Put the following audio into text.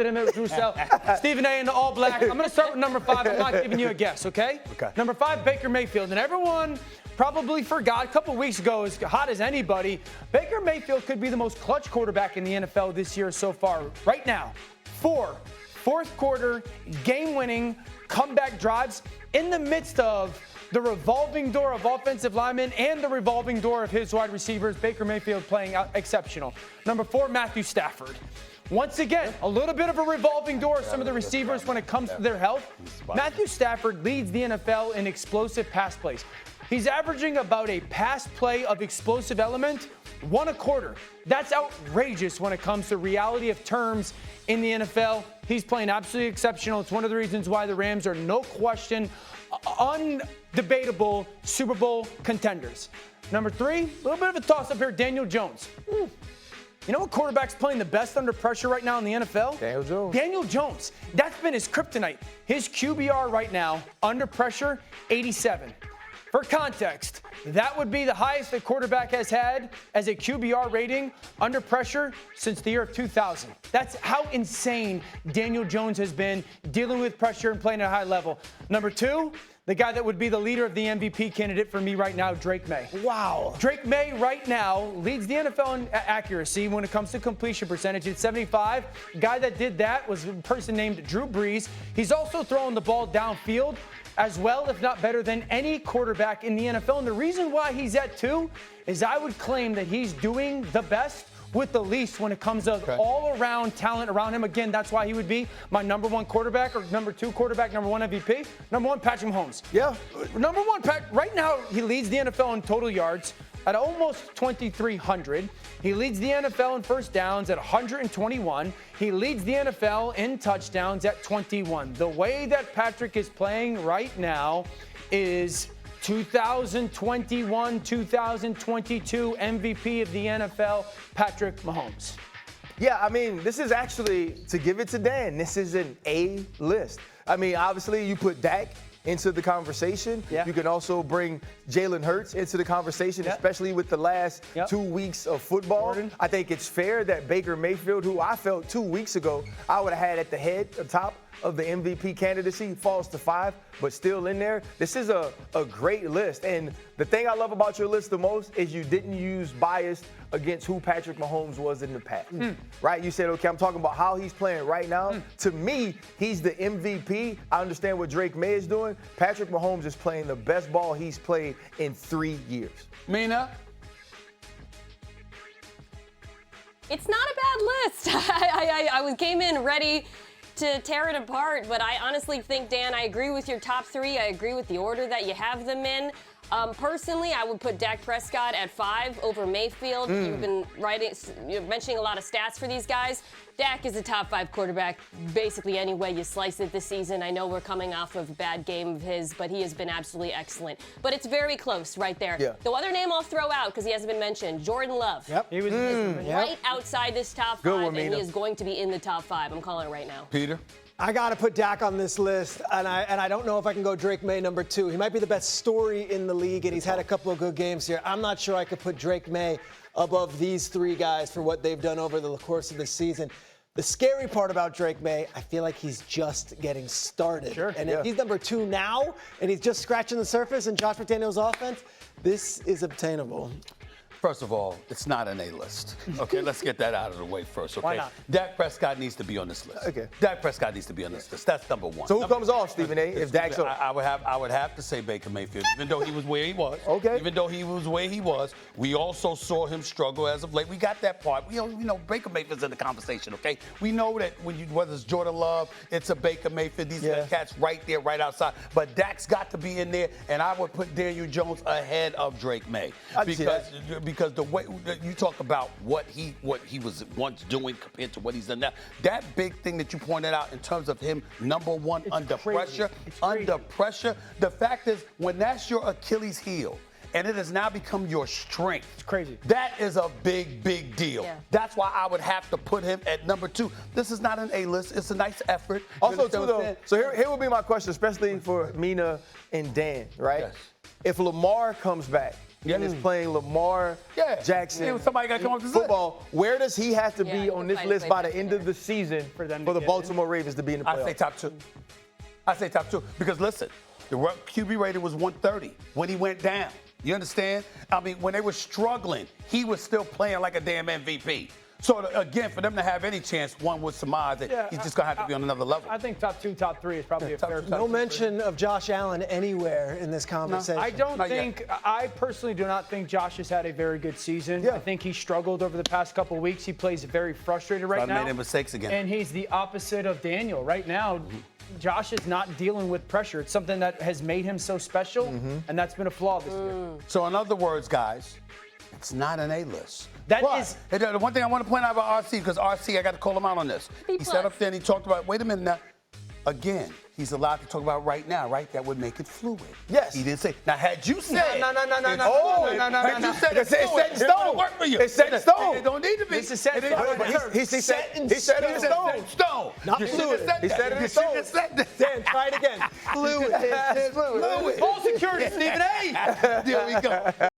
him at Roussel. Stephen A. in the all black. I'm going to start with number 5. I'm not giving you a guess, okay? Okay. Number 5, Baker Mayfield. And everyone probably forgot a couple weeks ago, as hot as anybody, Baker Mayfield could be the most clutch quarterback in the NFL this year so far. Right now, 4 fourth quarter, game-winning comeback drives in the midst of the revolving door of offensive linemen and the revolving door of his wide receivers. Baker Mayfield playing exceptional. Number 4, Matthew Stafford. Once again, a little bit of a revolving door of some of the receivers when it comes to their health. Matthew Stafford leads the NFL in explosive pass plays. He's averaging about a pass play of explosive element, 1 a quarter. That's outrageous when it comes to reality of terms in the NFL. He's playing absolutely exceptional. It's one of the reasons why the Rams are, no question, undebatable Super Bowl contenders. Number 3, a little bit of a toss-up here, Daniel Jones. You know what quarterback's playing the best under pressure right now in the NFL? Daniel Jones. Daniel Jones. That's been his kryptonite. His QBR right now, under pressure, 87. For context, that would be the highest a quarterback has had as a QBR rating under pressure since the year of 2000. That's how insane Daniel Jones has been dealing with pressure and playing at a high level. Number 2, the guy that would be the leader of the MVP candidate for me right now, Drake May. Wow. Drake May right now leads the NFL in accuracy when it comes to completion percentage at 75. The guy that did that was a person named Drew Brees. He's also throwing the ball downfield as well, if not better, than any quarterback in the NFL. And the reason why he's at 2 is I would claim that he's doing the best with the least when it comes to all-around talent around him. Again, that's why he would be my number 1 quarterback, or number 2 quarterback, number 1 MVP. Number 1, Patrick Mahomes. Yeah. Number 1, right now, he leads the NFL in total yards at almost 2,300. He leads the NFL in first downs at 121. He leads the NFL in touchdowns at 21. The way that Patrick is playing right now is 2021, 2022 MVP of the NFL, Patrick Mahomes. Yeah, I mean, this is actually, to give it to Dan, this is an A list. I mean, obviously, you put Dak into the conversation. Yeah. You can also bring Jalen Hurts into the conversation, especially with the last 2 weeks of football. I think it's fair that Baker Mayfield, who I felt 2 weeks ago I would have had at the top of the MVP candidacy, falls to 5, but still in there. This is a great list. And the thing I love about your list the most is you didn't use bias against who Patrick Mahomes was in the past. Right? You said, okay, I'm talking about how he's playing right now. To me, he's the MVP. I understand what Drake May is doing. Patrick Mahomes is playing the best ball he's played in 3 years. Mina? It's not a bad list. I came in ready to tear it apart, but I honestly think, Dan, I agree with your top 3. I agree with the order that you have them in. Personally, I would put Dak Prescott at 5 over Mayfield. You've been you're mentioning a lot of stats for these guys. Dak is a top 5 quarterback basically any way you slice it this season. I know we're coming off of a bad game of his, but he has been absolutely excellent. But it's very close right there. Yeah. The other name I'll throw out, because he hasn't been mentioned, Jordan Love. Yep. He was Right outside this top 5, Good one, and Mina. he is going to be in the top 5. I'm calling it right now. Peter? I got to put Dak on this list, and I don't know if I can go Drake May number 2. He might be the best story in the league, and he's had a couple of good games here. I'm not sure I could put Drake May above these 3 guys for what they've done over the course of the season. The scary part about Drake May, I feel like he's just getting started. Sure. And if he's number 2 now, and he's just scratching the surface in Josh McDaniels' offense, this is obtainable. First of all, it's not an A-list. Okay, let's get that out of the way first, okay? Why not? Dak Prescott needs to be on this list. Okay. Dak Prescott needs to be on this list. That's number 1. So who comes off, Stephen A, if Dak's up? I would have to say Baker Mayfield, even though he was where he was. Okay. Even though he was where he was, we also saw him struggle as of late. We got that part. We know Baker Mayfield's in the conversation, okay? We know that whether it's Jordan Love, it's a Baker Mayfield, these are the cats right there, right outside. But Dak's got to be in there, and I would put Daniel Jones ahead of Drake May. Because the way you talk about what he was once doing compared to what he's done now. That big thing that you pointed out in terms of him, number 1 under pressure. Under pressure. The fact is, when that's your Achilles heel, and it has now become your strength. It's crazy. That is a big, big deal. Yeah. That's why I would have to put him at number 2. This is not an A-list. It's a nice effort. Also, too, though, so here will be my question, especially for Mina and Dan, right? Yes. If Lamar comes back, is playing Lamar Jackson somebody got to come up with this football. Where does he have to be on this list by the end of the season for the Baltimore Ravens to be in the playoffs? I say top 2 because listen, the QB rating was 130 when he went down. You understand? I mean, when they were struggling, he was still playing like a damn MVP. So, again, for them to have any chance, one would surmise that he's just going to have to be on another level. I think top 2, top 3 is probably a fair top No mention of Josh Allen anywhere in this conversation. I personally do not think Josh has had a very good season. I think he struggled over the past couple of weeks. He plays very frustrated right now. Made mistakes again. And he's the opposite of Daniel. Right now, Josh is not dealing with pressure. It's something that has made him so special, and that's been a flaw this year. So, in other words, guys, it's not an A-list. The one thing I want to point out about RC, because RC, I got to call him out on this. He sat up there and he talked about, wait a minute now. Again, he's allowed to talk about right now, right? That would make it fluid. Yes. He didn't say. Now, had you said. No. Had you said it's set in stone. Work for you. It's set in stone. It don't need to be. This is set in stone. He said it in stone. Not fluid. He said it in stone. Dan, try it again. Fluid. Ball security, Stephen A. There we go.